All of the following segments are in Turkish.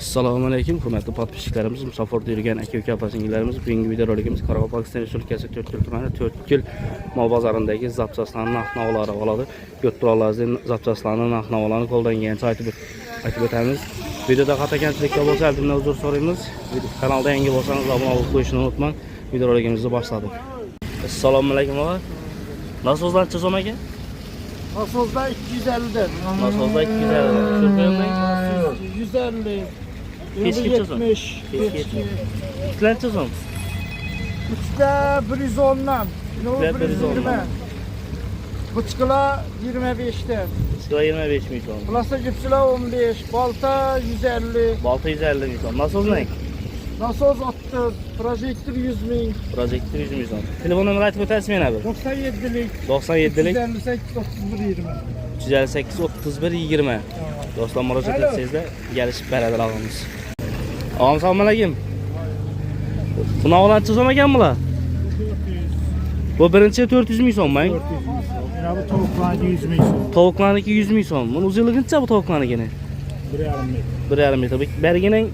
Assalomu alaykum, hurmatli podpishchilarimiz, musofirda yurgan aka-uka opa-singillarimiz, bugungi video roligimiz Qoraqalpog'iston Respublikasi 4 tumani 4 mol bozorindagi zapchastlarning narx-navolari oladi. Yo'ttiralaringizning zapchastlarning narx-navolarini qo'ldan kelgancha aytib o'tamiz. Videoda xato kamchiliklar bo'lsa, albatta uzr so'raymiz. Kanalda yangi bo'lsangiz obuna bo'lib qo'yishni unutmang. Video roligimizni boshladik. Assalomu alaykum aka. Nasozlar chizom aka? Nasozda 250'den. Nasozda 250. Şurada 150. Keşke çözüm. 70. Üçler çizom. 3'te 110'dan. Üçler 110'dan. Bıçkıla 25'ten. Sıra 25 milyon. Plasa cipsila 15. Balta 150. Balta 150 milyon. Nasoz ne? Nasoz 30. Projektör 100 bin. Projektör 100 milyon. Telefon numarayı aytıp ötersin abi. 97'lik. 97'lik. 358 31 20. 358 31 20. Dostlar müracaat etseniz de gelişip beraber alınız. Ağam sağlam aleyküm. Buna olan çizom eken mi la? Bu birinci 400 milyon ben. 400 milyon. Ya bu tavuklar 100 milyon. Tavuklarınki 100 milyon. Bunun uzunluğunca bu tavuklarını gene? 1,5 metre. 1,5 metre. Berginin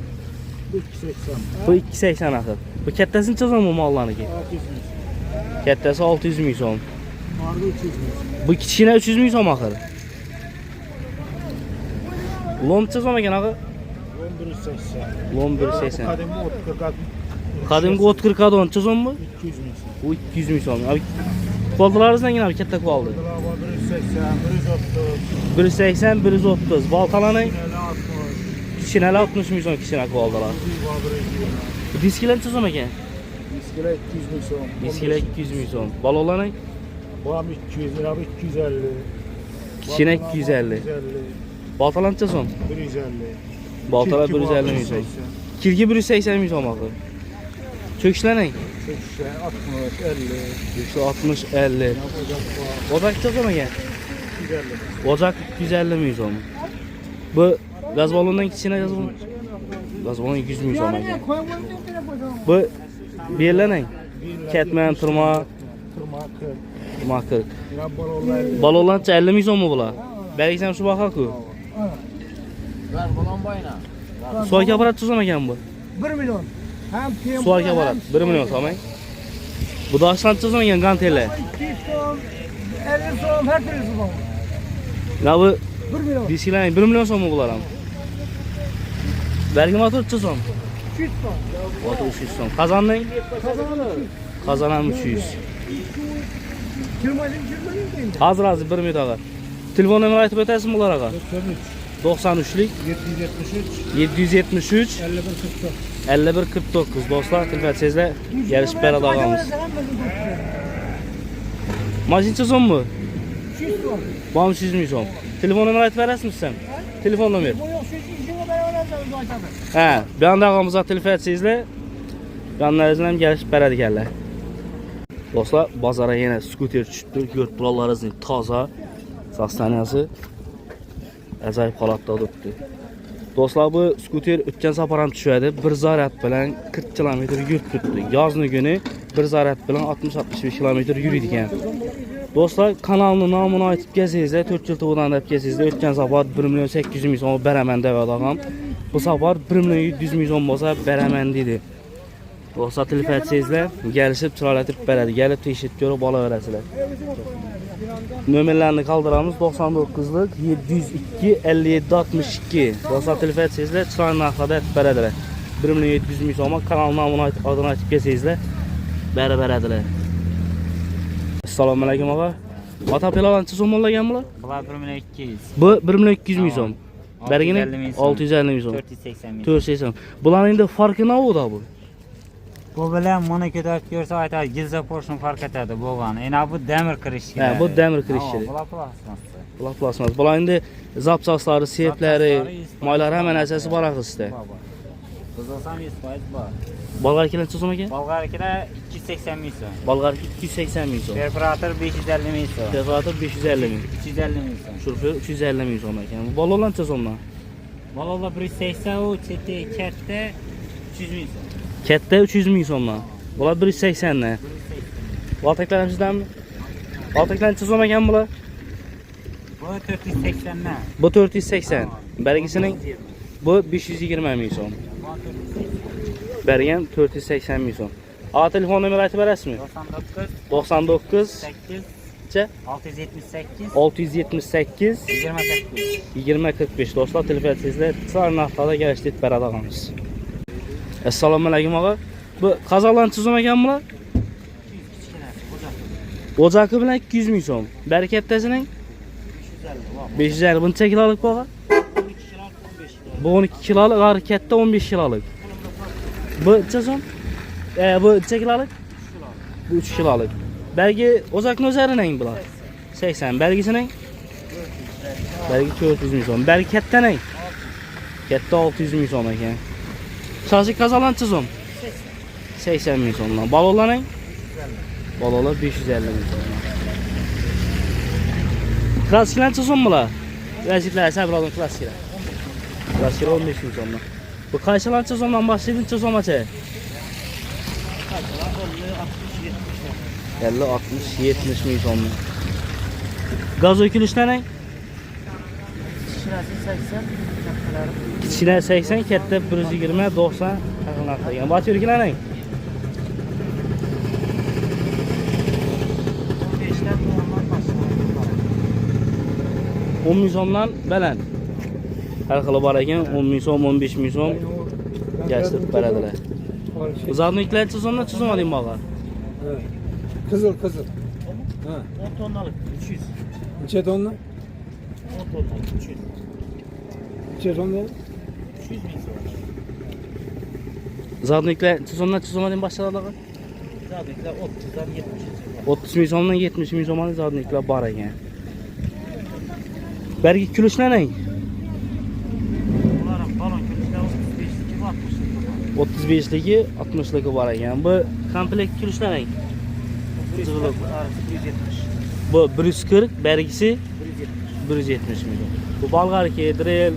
280. bu 280 akır. Bu kettesini çizom mu mallarınki? 600 milyon. Kettesi 600 milyon. Vardı 300 milyon. Bu kiçine 300 milyon akır. Lom çizom eken akır? 1180. Lom 180. Kademi 40. Kadimki ot 40 adon çizom mu? 200 milyon. Bu 200 milyon. Abi kualdalarınızdan yine abi kette kualdı. 180, 130. 180, 130. Baltalanı 50, 60. kişineli 60 milyon kişine kualdalar. Diskilen çizom eken? Diskile 200 milyon. Diskile 200 milyon. Balolanı Bam 200 lira, 250. kişine 250. Baltalan çizom? 150. Baltalar 150 milyon. Kirgi 180 milyon bakı. Çöküşler ne? 80, 60, 50. 60, 50. Ocak çizom eken? 250. Ocak 250 milyon. Bu gaz balonundan kişine gaz balonu? Gaz balonu 200 milyon eken. Bu bir yerler ne? Ketmen, tırma, Tırma 40. 40. Ya balonlar 50. Balonlar 50 milyon mu bula? Belki sen şu bakak ku. Ver balon bayına. Suaki aparat çizom eken bu? 1 milyon. Hem tempo. Suaki aparat 1 milyon tamam. Bu da aşlan çizom eken gantelle. 200 son, 50 son, her türlü son. Ya bu 1 milyon. diskilen 1 milyon son mu bularım? Vergi motor çizom. 200 son. Motor 300 son. Kazanın? Kazanır. Kazanan 300. Kirmacın değil mi? Hazır 1 milyon ağa. Telefon numarayı aytıp ötersin bular ağa. 93'lük 773 51 49. 51 49 dostlar telefonsizle gelişip beraber ağamız. Maşin çizom mu? 200 son. Bana 300 milyon. Telefon numarayı aytıp verirsin sen? Telefon numara. Bu yok şu işini beraber alacağız zaten. He, bir anda ağamıza telefonsizle yanlarınızdan gelişip beraber gelirler. Dostlar bazara yine skuter çıktı. Gört buralarınızın taza sastaniyası. Acayip halatda durdu. Dostlar bu skuter ötken saparam düşüyordu. Bir zarat bilen 40 kilometre yurt tuttu. Yazını günü bir zarat bilen 60-65 kilometre yürüdükken. Dostlar kanalının namını aytıp gezizde 4 yıl tuğdan da gezizde ötken sapar 1 milyon 800 milyon beremendi ve adağım. Bu sapar 1 milyon 700 milyon olsa beremendiydi. Dostlar telefonsizle gelişip çıraletip beredi. Gelip teşhit görüp bala öğresiler. Nömerlerini kaldıramız 99'lık 702 57 62. Dostlar telefonsizle çıraletini akıda etip berediler. 1 milyon 700 milyon olmak kanalın namını adını açıp gezizle berediler. Assalamu alaykum ağa. Ata pelalan çizom olagan bular? Bular 1 milyon 200. Bu 1 milyon 200 milyon. Berginin 650 milyon. 480 milyon. 480. Buların indi farkı ne oldu bu? Bu bilan buni ko'tarib ko'rsa aytadi, gilza porshni farq etadi bo'lgani. Endi bu demir kirish. He, bu demir kirişleri. Bular plasmas. Bular plasmas. Bular indi zapçasları, sepleri, mayları hemen əsası var axı sizdə. Biz olsam 100% var. Balgar kilen çizom eken? Bolgar 2'de 280 milyon. Balgar 280 milyon. Perforator 550 milyon. Perforator 550 milyon. 350 milyon. Şurför 350 milyon eken. Bu balolan çizomla. Balolar 180 o çete kette 300 milyon. Kette 300 milyonla. Bular 180 ne? Baltaklar sizden mi? Baltaklar çizom eken bular? Bu 480 ne? Bu 480. Belgisinin Bu 520 ming so'm. Bergen 480 ming so'm. A telefon nomeri aytib berasizmi? 99 8 cha 678 678 28 2045 do'stlar, telefonsizlar sar narxlarda kelishib beradi og'amiz. Assalomu alaykum og'a. Bu qazaqlanchi zo'm ekanmi? O'zaki bilan 200 ming so'm. Berekatdasining 550. Buncha kilolik bu og'a? Bu 12 kilolik, harakatda 15 kilolik. Bu necha so'm? Bu necha kilolik? Bu 3 kilolik. Belki o'zakning o'zarining bular. 80. Belgisining? Belki 400 ming so'm. Belki kattaning? Katta 600 ming so'm ekan. Shoxi qazaqlanchi so'm? 80 ming so'mdan. Balonlarning? Balolar 550 ming so'mdan. Klasiklanchi so'm bular? Klasiklar sabrodan klasiklar. Klasiklar 15 ming so'mdan. Bu qaysilanchi so'mdan boshlaydi, necha so'mgacha? 50, 60, 70 ming so'mdan. Gaz o'kilishlarning? Kichkina 80, katta 120, 90 qilgan. Batyuriklarning? 10 ming so'mdan baland. Har xil bor ekan, 10 ming so'm, 15 ming so'm gashtirib beradilar. Uzarniklarcha so'mdan chizim oling bog'a. Kızıl. Ha. 10 tonnalık 300. Neçe tonla? 10 tonnalık 300. Neçe tonla? 300 bin so'm. Uzarniklar chizimdan chizim oling başladı. Zadiklar 30'dan 70'e. 30 ming so'mdan 70 ming so'mga uzarniklar bor ekan. Bergi kulishlarning? Bunların balon külüşler 35'liki var, 60'lık var. 35ligi, 60ligi bor ekan. Bu komplekt kulishlarning? Bu 140, bergisi 170 ming. Bu bolg'arki, drill,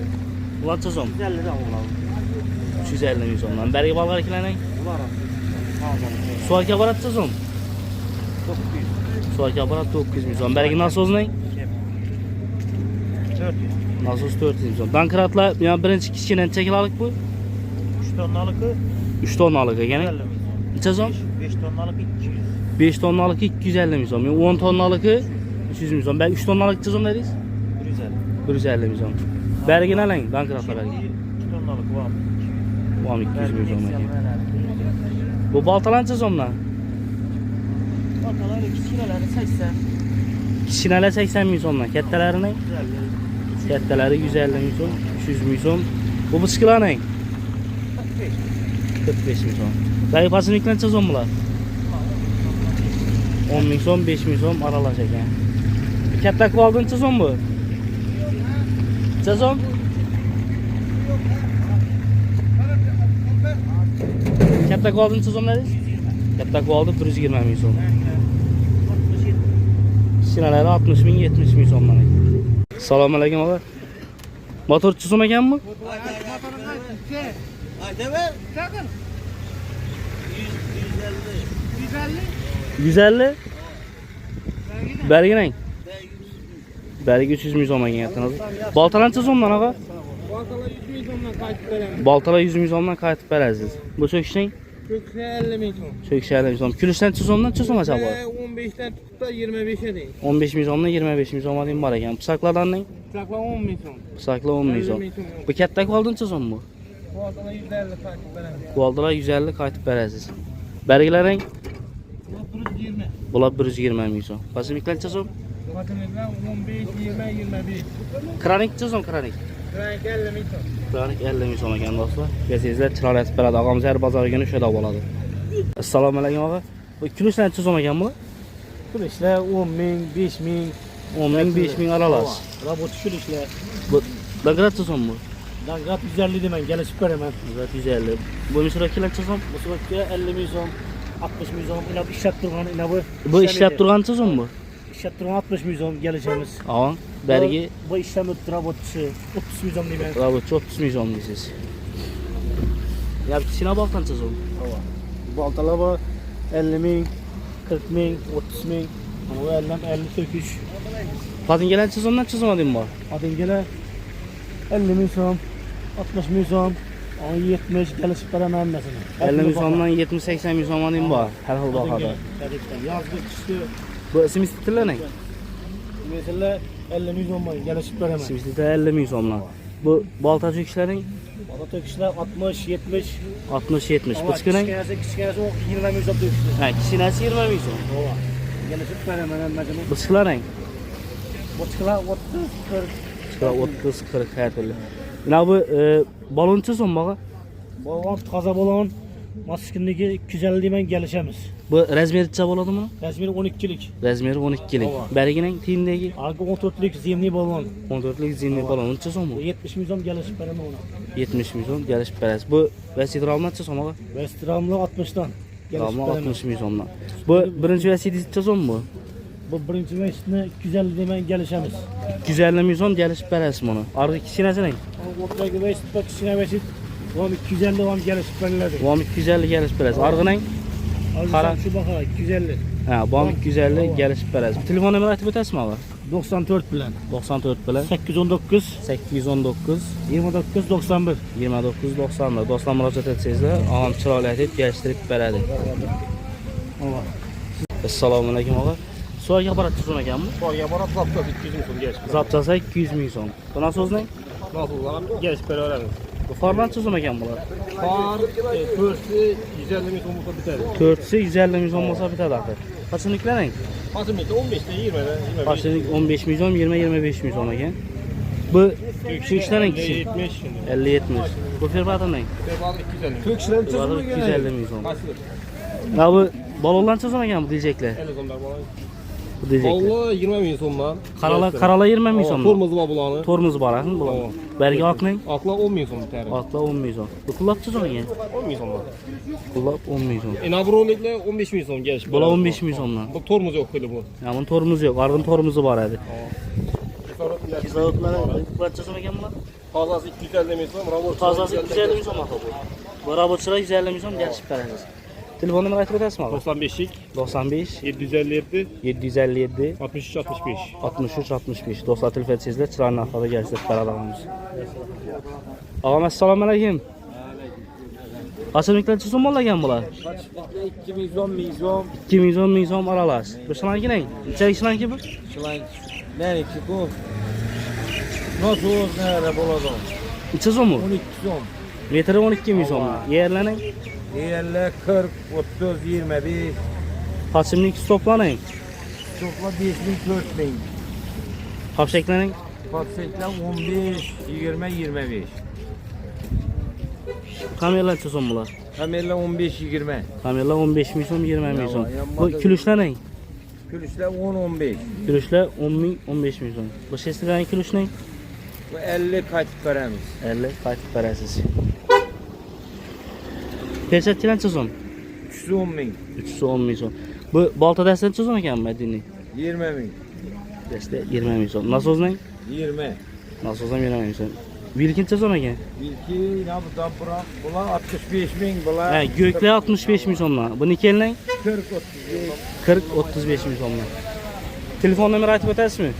ularcha so'm? 150 dan olalım. 350 ming so'mdan. Bergi bolg'arkilarning? Bunlar Suaka baratcha so'm? 900. Suaka barat 900 ming so'm. Bergi nasozning? 400. Nasos 400 ming so'm. Donkratlar, yani birinchi kichkina necha kilolik bu? 3 tonnalık 3 tonnalık ekan. 150 bin so'm. Necha so'm? 5 tonnalık 200. 5 tonnalık 250 ming so'm. 10 tonnalık 300 ming so'm. Ben 3 tonnalık necha so'm dedingiz? 150. 150 ming so'm. Bergini alang, donkratlar bergi. 2 tonnalık var. Bu ham 200 ming so'm ekan. Bu baltalar necha so'mdan? Baltalar kichkinaları 80. Kichkinalar 80 ming so'mdan. Kattalarining? 150. Kattalari 150 ming so'm, 300 ming so'm. Bu bichkilarning? 45 ming so'm. Bergi pasimliklar necha so'm bular? 10 ming so'm, 5 ming so'm aralash ekan. Katta qoldi necha so'm bu? Necha so'm? Katta qoldi necha so'm dedingiz? Katta qoldi 120 ming so'm. Kichkinalari 60 ming, 70 ming so'mdan ekan. Assalomu alaykum og'a. Motor necha so'm ekanmi? 150. Berginang. Bergi 300 ming so'm ekan aytdingiz. Baltalar necha so'mdan og'a? Baltalar 100 ming so'mdan qaytib beramiz. Baltalar 100 ming so'mdan qaytib berasiz. Bu so'kishning? Kökse 50 ming so'm. So'kish 50 ming so'm. Kulishdan necha so'mdan necha so'mgacha bor? 15'ten tuttu da 25'e değil. 15 ming so'mdan 25 ming so'mga deyim bor ekan. Pisaklarning? Uçakla 10 ming so'm. Pisaklar 10 ming 50 so'm. ming so'm yok. Bu katta qoldi necha so'm bu? Baltalar 150 qaytib beramiz. Qoldilar 150 qaytib berasiz. Bergilaring? Bu 120. Bular 120 ming so'm. Pasimliklar necha so'm? Makinetler 15, 20, 25. Kranik necha so'm kranik? Renk 50 ming so'm. Kranik 50 ming so'm ekan do'stlar. Kelsangizlar chiroyli aytib beradi. Og'amiz har bozor kuni shu yerda bo'ladi. Assalomu alaykum og'a. Bu kulishlar necha so'm ekan bu? Kulishlar 10 ming, 5 ming. 10 ming, 5 ming aralash. Robot kulishlar. Bu dangrat necha so'm bu? Dangrat 150 demen, gelişip veremem. Dangrat 150. Bu misraki necha so'm? Bu suratga 50 ming so'm, 60 ming so'm. İna bu işlep durgan, ina bu. Bu ishlab turgan necha so'm bu? İşlep durgan 60 ming so'm geleceğimiz. Avon, bergi Bu işlem öttü robotçu 30 ming so'm demen. robotchi 30 ming so'm deysiz. Ya kichkina balta necha so'm? Baltalar var 50 ming, 40 ming, 30 ming. Bu 50 söküş. Patingalar necha so'mdan necha so'm deyim bor? Adın gele 50 ming so'm, 60 ming so'm, 70 kelishib beraman mesela. 50 ming so'mdan 70-80 ming so'mga deyim bor. Har xil bahoda. Yazgı kıştı. Bu ismingiz tillarning? Mesela 50 ming so'm kelishib beraman. Ismingiz 50 ming so'mdan. Bu baltachi kishilarning Bana töküşler 60, 70. 60-70. Bu chiqining? Kichkinasi 20 ming so'm töküşler. Ha, kishinasi 20 ming so'm. Ova. Gelishib beraman mesela. Bu chiqilaring? Boçkalar 30, 40. Chiqlar 30-40 har turli. Mana bu balonchi so'm bağı. Balon toza balon. Maskindagi 250 deyman gelişemiz. Bu razmericha bo'ladimi? Resmini 12'lik. Razmeri 12lik. Berigining tiyindagi Arka 14'lik zimni balon. 14lik zinli balon. Uncha so'm bu? 70 ming so'm gelishib beraman ona. 70 ming so'm kelishib berasiz. Bu vasiydramchi so'm bağı. Westramlı 60'dan. Tamam 60 ming so'mdan. Bu birinchi vasiyatcha so'm bu? Bu birinchi mesni 250 deyman gelişemiz. 250 ming so'm kelishib berasiz buni. Arqi kishinasining Ortadagi vest bak kichkina vest. Vam 250 vam gelişib beriladi. Vom 250 kelishib berasiz. Arqining Qara şu baxa 250. ha, Vom 250 kelishib berasiz. Telefon nomerini aytib o'tasizmi og'a? 94 bilan. 94 bilan 819 819 29 91. 29 90. Do'stlar murojaat etsangizlar, og'am chiroyli aytib kelishtirib beradi. Ova. Assalomu alaykum og'a. So'yga boratchi so'm ekanmi? So'yga borib zapta 200 ming so'm gelishib. Zapchasa 200 ming so'm. Buni so'zlang? Nasıl olan gelişib beraveramiz. Bu farlanchi so'm ekan bular. Far 4'ü 150 ming so'm bo'lsa bitadi. 4'si 150 ming so'm bo'lsa bitadi axir. Qachonliklaring? Hozirda 15 ta 20 ta 25. Qachonlik 15 ming so'm, 20-25 ming so'm ekan. Bu kishinaring kishi 70 50-70. Bu firmaning Fevral 250. Töküşlerin 250 ming so'm. Ya bu balonlarcha so'm ekan bu diyeceklar. 50 so'mlar bolan. Bu diyeceklar. Allah 20 ming so'mdan. Qarala 20 ming so'm. Tormoz var bulanı. Tormoz bor axir bular. Bergi oqning Akla 10 ming so'm bitadi. otla 10 ming so'm. Bu qullabcha so'm ekan. 10 ming so'mdan. Qullab 10 ming so'm. Enabrolikle 15 ming so'm gelişib. Bular 15 ming so'mdan. Bu tormoz yok kıydı bu. Ya bunun tormozi yo'q. Arqin tormozi bor edi. Kizoqlar qancha so'm ekan bular? Tazası 250 ming so'm, rabot. Tozasi 250 ming so'm axir bu. Bu robotchilar 150 ming so'm kelishib berasiz. Telefon nomerini aytib o'tasizmi? 95'lik 95 757 757 63 65. 63 65. Do'stlar telefon etsangizlar, chiroyli narxlarda kelishib beramiz. Og'am assalomu alaykum. Qachonliklarcha so'm olagan bular? 2 ming so'm, ming so'm. 2 ming so'm, 1000 so'm aralash. Bu shunaqangi? Necha shunaqangi bu? Şulan. Neresi bu? Nasıl nerede buladım? Necha so'm bu? 12 so'm. Metri 12 ming so'm. Yerlaring 50, 40, 30, 21. qasimlik to'planing. Topla 5 bin, 4 bin. Qapshaklaring Patsekler 15, 20, 25. kamerlarcha so'm bular. Kamerla 15, 20. Kamerlar 15 ming so'm, 20 ming so'm. Bu kilushlaring Külüşler 10, 15. Kilushlar 10 ming, 15 ming so'm. Bu shestigan kilushning Bu 50 kaçıp veremiz. 50 qaytib berasiz. Peshatchilancha so'm? 310 bin. 310 ming so'm. Bu bolta dastancha so'm ekanmi madiniy? 20 bin. Dasta 20 ming so'm. Nasozning? 20. Nasozning 20 ming so'm. Vilkincha so'm ekan? İlki ne bu da bırak. Bunlar 65 bin. Bunlar Ha, göklar 65 ming so'mdan. Bu nikelning 40, 35. 40-35 ming so'mdan. Telefon nomeri aytib o'tasizmi?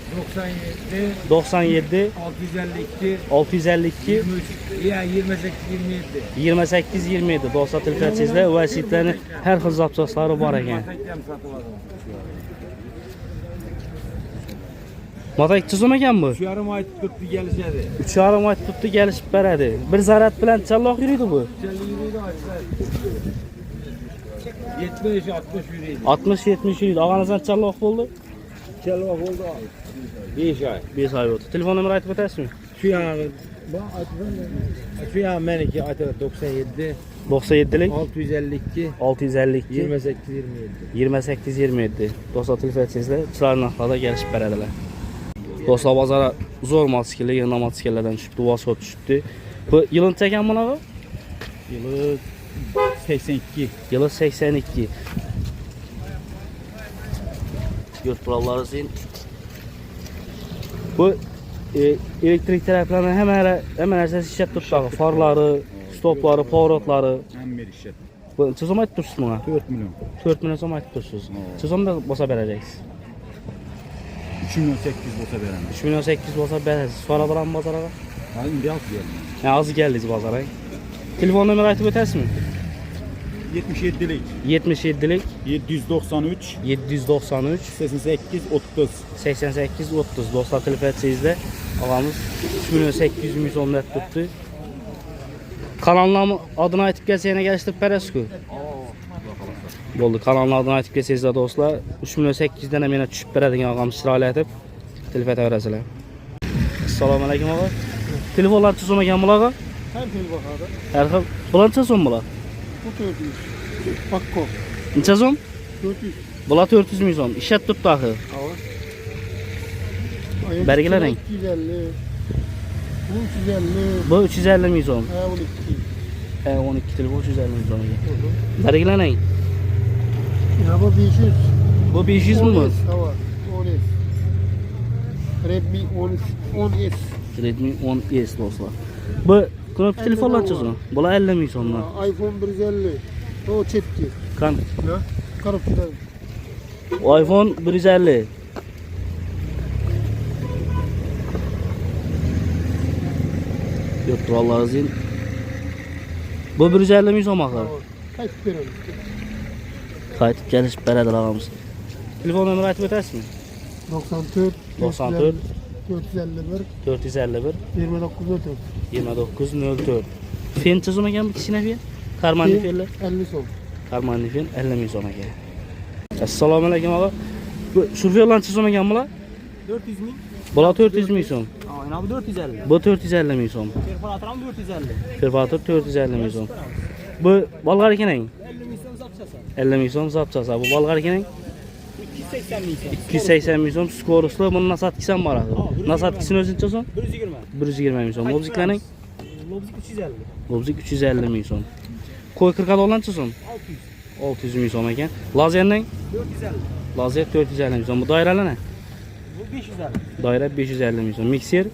97, 97 652, 652 23, ya 28, 27. 28 27. Do'stlar telefon etsangizlar, vasiyatlarni har xil zapchaslari bor ekan. Motakchi so'm ekan bu? Şu yarım ay tuttu gelişedi. 3,5 oy tutdi kelishib beradi. Bir zarat bilan challoq yuriydi bu. 70, 60 yürüydü. 60-70 yuriydi. Og'anizdan challoq bo'ldi? Kelva oldu abi. 5 ay. 5 oy o'tdi. Telefon nomeri aytib o'tasizmi? Şu yağı, şu yağı meniki atı 97, 97lik 652, 652 28, 27. 28 27. Do'stlar telefon etsangizlar, chiroyli narxlarda kelishib beradilar. Do'stlar bozora zo'r mototsikllar, yangi mototsikllardan tushibdi, Vosot tushibdi. Bu yilini ekan bunaqa? Yılı 82. Yılı 82. Yurt kuralları zin. Bu elektrik taraflarının hemen əsas işlət tutdağı. Farları, stopları, pavrotları. Hem bir işlet. Bu neçə zaman aytıb dursunuz buna? 4 milyon. 4 milyon zaman aytıb dursunuz. Neçə zamanda bosa verəcəksiniz? 3 milyon 800 olsa veremem. 3 milyon 800 bosa verəcəksiniz. Sonra buranın bazara? Ayın bir alt geldi. Yani azı geldi bazara. Telefon numara aytıp ötərsizmi? 77'lik. 77'lik 793 793 88 30. 88 30 dostlar telefon etsəyizdə ağamız 3800 net tuttu. Kanalın adını aytıp gəlsəyinə gəlişdir Pərəsku. Oldu kanalın adını aytıp gəlsəyizdə dostlar 3800-dən əminə düşüb bərədin ağamız şiraylə etib telefon öyrəsələr. Assalamu alaikum ağa. Telefonlar çözümə gəlmə ağa. Her şey bakardı. Hər xil bulan çözüm bula. Bu 400. Pakko. Neçə zom? 400. Bula 400 min zom. İşət tutdu axı. Hava. Belgeler ne? 250. Bu 350. Bu 350 min zom. Ha 12. 12 telefon 350 min zom. Bərgilə nə? Ya bu 500. Bu 500 mi bu? Hava. 10S. Redmi 10S. Redmi 10S dostlar. Bu knop telefonlar çözüm. Bula 50 min zomdan. iPhone 150. O çetki. Kan. Ne? Karıpçıdan. iPhone 150. Yok vallahi zin. Bu 150 min zom axı. Kaç veriyorum? Qayıtıb gəlişib bərədir ağamız. Telefon nömrə aytıb ötərsizmi? 94. 94 451. 451 29 2904. Fen çözüm ekan bu kişine fiye? Karmanlı fiyerler. 50 son. Karmanlı fiyen 50 min son ekan. Assalamu alaikum ağa. Bu şoförler çözüm ekan bula? 400 min. Bula 400 min son. Aynen bu 450. Bu 450 min son. Perforatram 450. Perfatır 450 min son. Bu balgar ekenen? 50 milyon zapçasa. 50 min son zapçasa. Bu balgar ekenen? 280 milyon. 280 min son. Skoruslu bunun nasıl atkisen var ağı? Nasıl atkisini özün çözüm? 120. 120 min son. Lobziklerin? Lobzik 350. Lobzik 350 min son. Koy 40 olan çözüm? 600. 600 min son ekan. Lazerden? 450. Lazer 450 min son. Bu dairələr nə? Bu 550. Dairə 550 min son. Mikser?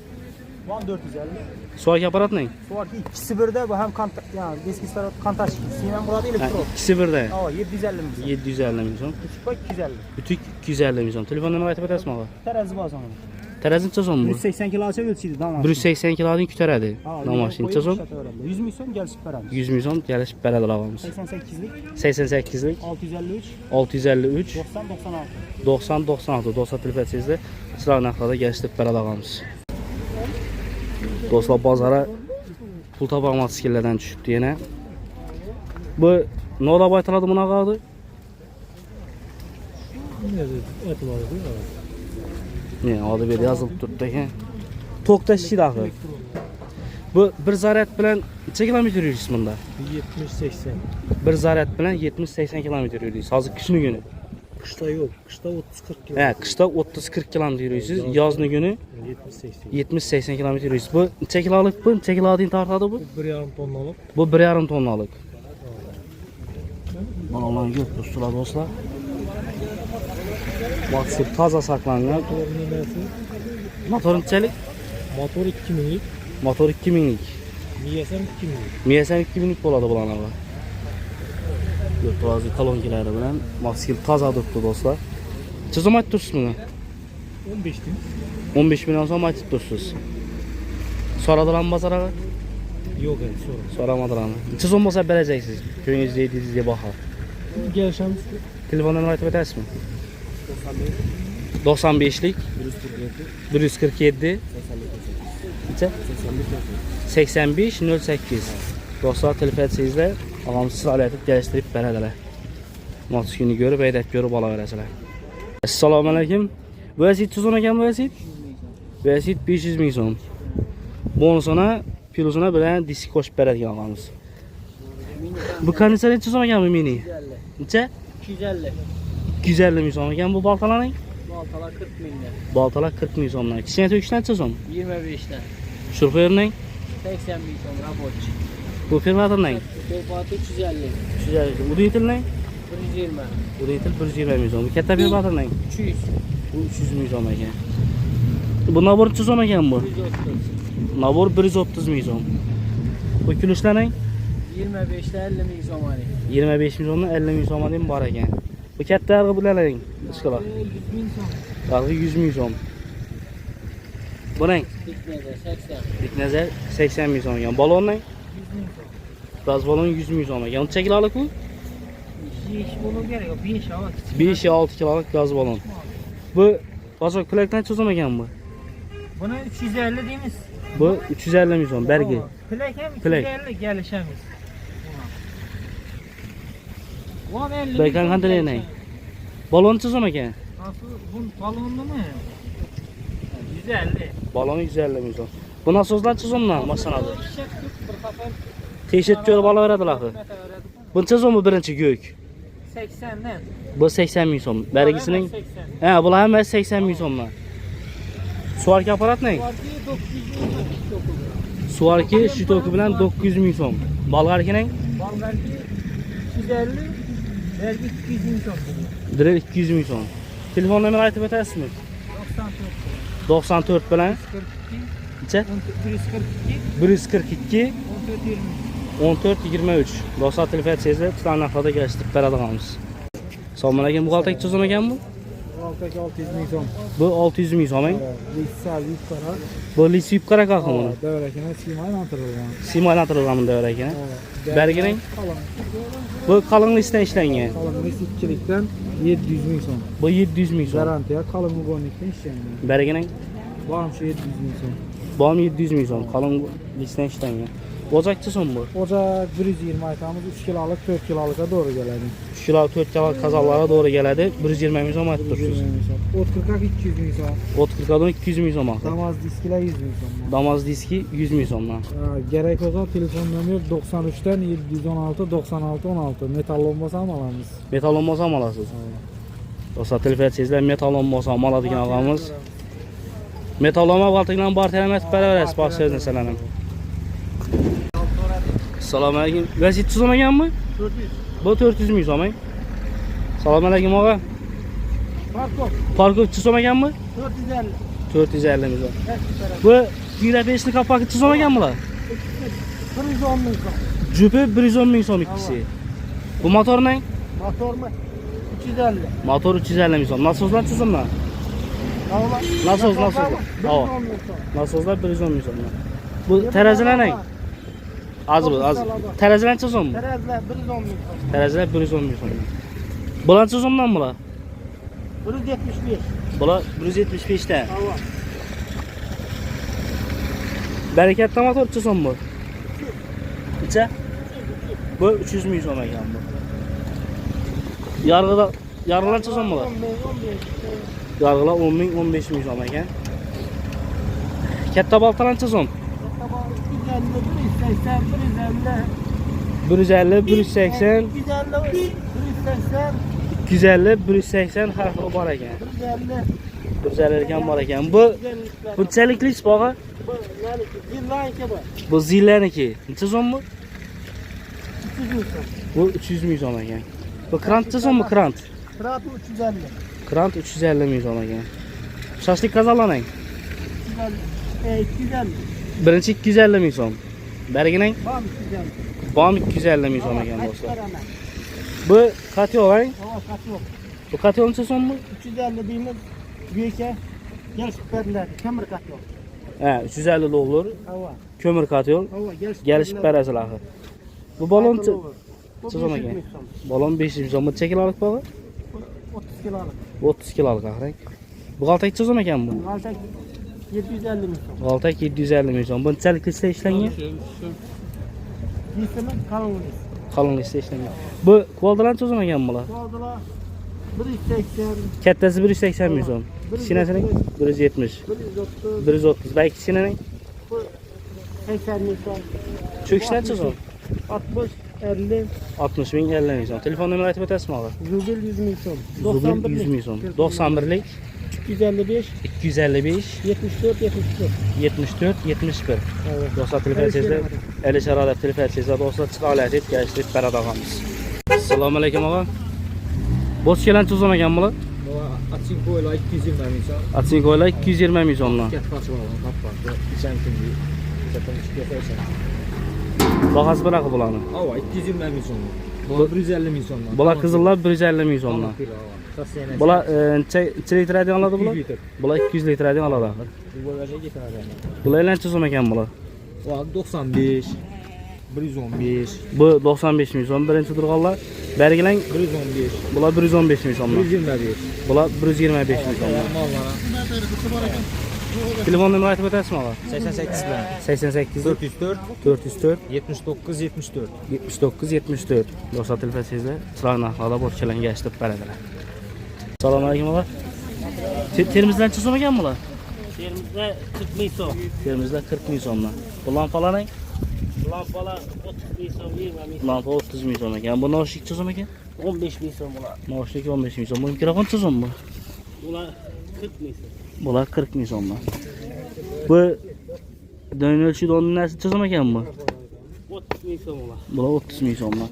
Van 450. Suaki aparat nə? Şu anki ikisi birde bu hem yani eski taraf kantaş. Sinan Murat elektro. İkisi birdə. Aa 750 milyon. 750 min son. Küçük bak 250. Ütük 250 min son. Telefon nömrə aytıb ötərsizmi ağa? Terazi var sana. Tərəzin çözüm bu? 180 kilo ölçüydü damar. 180 kilodun kütərədir. Namaşın çözüm? 100 milyon gelsin param. 100 min son gəlişib bərədir ağamız. 88'lik 88'lik 653 653 90 96. 90 96 dostlar telefon sizdə sıra naqlada gəlişib bərədir ağamız. Dostlar bazara pul tapmaq skillərdən düşübdü yenə. Bu nə ola baytaladı buna qaldı? Ne adı bir yazılıb durdu ki. Tokda şişir axı. Bu bir zaret bilen neçə kilometr yürüyürsünüz bunda? 70-80. Bir zaret bilen 70-80 kilometr yürüyürsünüz. Hazır kışını günü. Kışta yok. Kışta 30-40 kilo. He, kışta 30-40 kilometr yürüyürsünüz. Yazını günü 70-80. 70-80 kilometr yürüyürsünüz. Bu neçə kilolik bu? Neçə kilodin tartadı bu? 1,5 tonnalık. Bu 1,5 tonnalık. Allah'ın gök dostlar dostlar. Baksır taza saklangan. Motor neçəlik? Motor 2000'lik. Motor 2000'lik. Miyesem 2000'lik. Miyəsən 2000'lik boladı bulan ağa. Gök bazı kolonkiləri bilən maskil taza tutdu dostlar. Çözüm ayt dursunuz bunu? 15 bin. 15 milyon sonra ayt dursunuz. Sonradan bazara Yok evet sonra. soramadılar. Çözüm olsa verəcəksiniz. Köyünüzdə yediniz deyə baxar. Gelişemiz Telefon nömrə aytıb edərsizmi? 95'lik 147 Neçə? 85 08 Dostlar telefon sizlə ağamız sıra etib gəlişdirib bərədələr. Maç günü görüb eydət görüb ala verəsələr. Assalamu alaikum. Bu əsid tuzuna gəlmə bu əsid? Bu əsid 500 min son. Bonusuna pilosuna bilən disk koşub bərədik ağamız. Bu kondisyon neçə sona gəlmə mini? Neçə? 250. 250 min sona gəlmə bu baltaların? Baltalar 40 milyon. Baltalar 40 min sonlar. İkisine töküşdən neçə son? 25'ten. Şurförünün? 80 milyon raboç. Bu firmatının? Tefatı 350. 350. Bu düyitilinin? 120. Bu düyitil 120 min son. Bu kətə firmatının? 200. Bu 300 min sona gəl. Bu nabor neçə sona gəl bu? 130. Nabor 130 min son. Bu külüşlərin? 25'te 50 milyon zamanı. 25 min sondan 50 min sona deyim var ekan. Bu kətə arğı bilərin? Işqılar. 100 milyon. Arğı 100 min son. Bu ne? Bitmedi 80. Diknezer 80 ming so'm. Balon ne? Gaz balon 100 ming so'm. Yancha kilolik bu? İş bunu gerek yok. 5 hava. 5 6 kilolik gaz balon. Bu bozok plakdan çözüm ekan bu. Buna 350 deyimiz. Bu 350 ming so'm bergi. Plak hem Plak. 350 gelişemiz. Ulan 50. Bekan qanday ne? Balon çözüm ekan. Nasıl bu balonlu mu? 150. Balonu 150 ming so'm. Bu nasozlar çözümler maşinalar. Şek bir kafa Teşet görüp alaveradilar axı. Buncha so'm birinchi gök. 80'den. Bu 80 ming so'm. Bergisining 80. ha, bular hammasi 80 ming so'mlar. Suvarki aparat ne? Vardı 900 Suvarki shitoki bilan 900 ming so'm. Bolg'arkining Balgarki 250. Vergi 200 bin çok. direkt 200 ming so'm. Telefon nomerini aytib o'tasizmi? 94. 94 bilan 42. necha? 142. 142 14 20. 14 23. Dostlar telefon etsangizlar tutan narxlarda kelishtirib beradiganmiz. Assalomu alaykum, buxgalterga tuzum ekan bu? Alttaki 600 bin son. Bu 600 ming so'm. Litsal yukarı. Bu lisi yub qara qolgan buni. Devrekine simayla antırılgan. Simaylantirilgan devre ekan. Bergining Kalın. bu qalin lisdan ishlangan. Kalın listikçilikten 700 bin son. Bu 700 ming so'm. Garantiya kalın mugonlikten işlengan. Bergining Bağım şu 700 bin son. bom 700 ming so'm. Qalin lisdan ishlangan. Ocakchi so'm bu. Ocak 120 aytamız 3 kilolik 4 kilolik'a doğru geledi. 3 kilo 4 kilo kazanlara doğru geladi. 120 ming so'm aytib tursiz. Ot 40'a 200 bin son. Ot 40'dan 200 ming so'm axı. Damaz diskiler 100 bin son. Damaz diski 100 ming so'mdan. Gerek olsa telefon numara 93'ten 716 96 16 metal olmasa mı alamız? Metal olmasa ham olasiz. Dostlar telefon etsangizlar metal olmasa ham oladigan og'amiz. Metal olma baltiqdan barteram aytib beraverasiz, bosh so'zni salanim. Assalomu alaykum. Vaziyat tuzum ekanmi? 400. Bu 400 ming so'm. Assalomu alaykum og'a. Parkov. Parkov tuzum ekanmi? 450. 450 ming so'm. Bu Gira 5'li kapakı tuzum ekanmilar? 110 bin son. Jupi 110 ming so'm ikkisi. Bu motor ne? Motor mu? 350. Motor 350 ming so'm. Nasozlar tuzumlar? Hava. Nasoz. Hava. 110 bin son. Nasozlar 110 ming so'm. Bu terazilar ne? Az bu, az. Terazilar tuzum mu? Terazlar 110 bin son. Terazilar 110 ming so'm. Bular tuzumdan bular? 175. Bular 175 ta. Hava. Bereketli motor tuzum bu. Necha? Bu 300 ming so'm ekan bu. Yargılar tuzum bular? 10 bin, 15. Yargılar 10 ming 15 ming so'm ekan. Katta baltalar tuzum. Tamam 250, 180, 150. 150, 180, 250, 180, 250, 180 harfi bor ekan. 150. 150 ekan bor ekan. Bu bunchalikli isbog'i. Bu yani zillayke bu. Bu zillarniki. Necha so'm bu? 300 bin son. Bu 300 ming so'm ekan. Bu krant necha so'm bu krant? Fıratı 350. Krant 350 ming so'm ekan. Shashlik qazalaning. 250. 250. Birinchi 250 ming so'm. Berigining Bam 250. bom 250 ming so'm ekan Kaç do'stlar. para hemen? Bu katyol, Hava kat yok. bu katyol necha so'm bu? 350 deyimiz büyüke gel süperler. Kömür kat yok. Ha, 350 dollar. Hava. Ko'mir katyol. Hava gel Gelishib berasizlar axir. Bu balon Bu Çözüm 500 ekan. bin son. balon 500 so'm. Necha kilolik bog'i? 30 kilolik. 30 kilolik axir. Bu qaltak tuzum ekan bu. Altak 750 bin son. Qaltak 750 ming so'm. Bunchalik lisda ishlangan. Giysimin kalınlığız. Qalin lisda ishlangan. Bu kvoldalar tuzum ekan bular. Oldular 180, Kattasi 180 ming so'm. Kichkinasining 170, 130, 130. Balki kichkinaning bu 80 bin son. cho'kishlar necha so'm? 60, 50, 60 ming, 50 ming so'm. Telefon nomerini aytib o'tasizmi og'a? Zubil 100 bin son. Zubil 100 ming so'm. 91lik 255, 255 74, 74. 74 71. Evet. Dostlar telefon etsangizlar, Alisher Arab telefon etsangizlar do'stlar chiqib kelishtirib beradiganmiz. Assalomu alaykum og'a. Boshkalan tuzum ekan bular? Açık boyla 220 bin son. Atsinkoylar 220 ming so'mdan. Ket kaçı var onun kapakta. Geçen gün zaten çıkıyor. Bahası bırakı bularni. Hava 220 bin son. Bu 150 ming so'mdan. Bular qizillar 150 ming so'mdan. Bular necha litr hadyan oladi bular? 200 litr. Bular 200 litr hadyan oladi. Bu yerga ketadi. Bular necha so'm ekan bular? Bu 95, 115, Bu 95 ming so'm birinchi turg'onlar. Bergilang 115, bular 115 ming so'mdan. 125. Bular 125 ming so'mdan. Telefon nomerini aytib o'tasizmi og'a? 88 bilan 88 404 404 79 74. 79 74. Do'stlar telefonsizda chiroyli narxlarda bo'rchalarga yashirib beradilar. Assalomu alaykum og'a. Termizdan necha so'm ekan bular? Yerimizde 40 ming so'm. Terimizda 40 ming so'mdan. Bu lampalarning Lampalar 30 ming so'm, 20 ming lampa 30 ming so'm ekan. Bu noshlik necha so'm ekan? 15 ming so'm bular. Noshlik 15 ming so'm. Bu mikrofon necha so'm bu? Bular 40 ming so'm. Bular 40 ming so'mdan. Bu dön ölçü onun neresi necha so'm ekan bu? 30 ming so'm bular. Bular 30 ming so'mdan.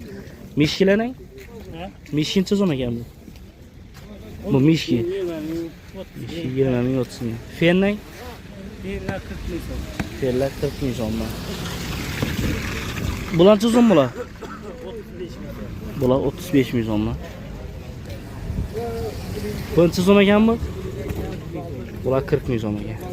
Mishkilarning? Ha? Mishki necha so'm ekan bu? Bu mishki. 20 ming, 30 ming. 20 ming 30 ming. Fenning? Diğerler 40 ming so'm. Fenlar 40 ming so'mdan. Bular necha so'm bular? 35 ming so'm. Bular 35 ming so'mdan. Bu necha so'm ekan bu? Bular 40 ming so'm ekan.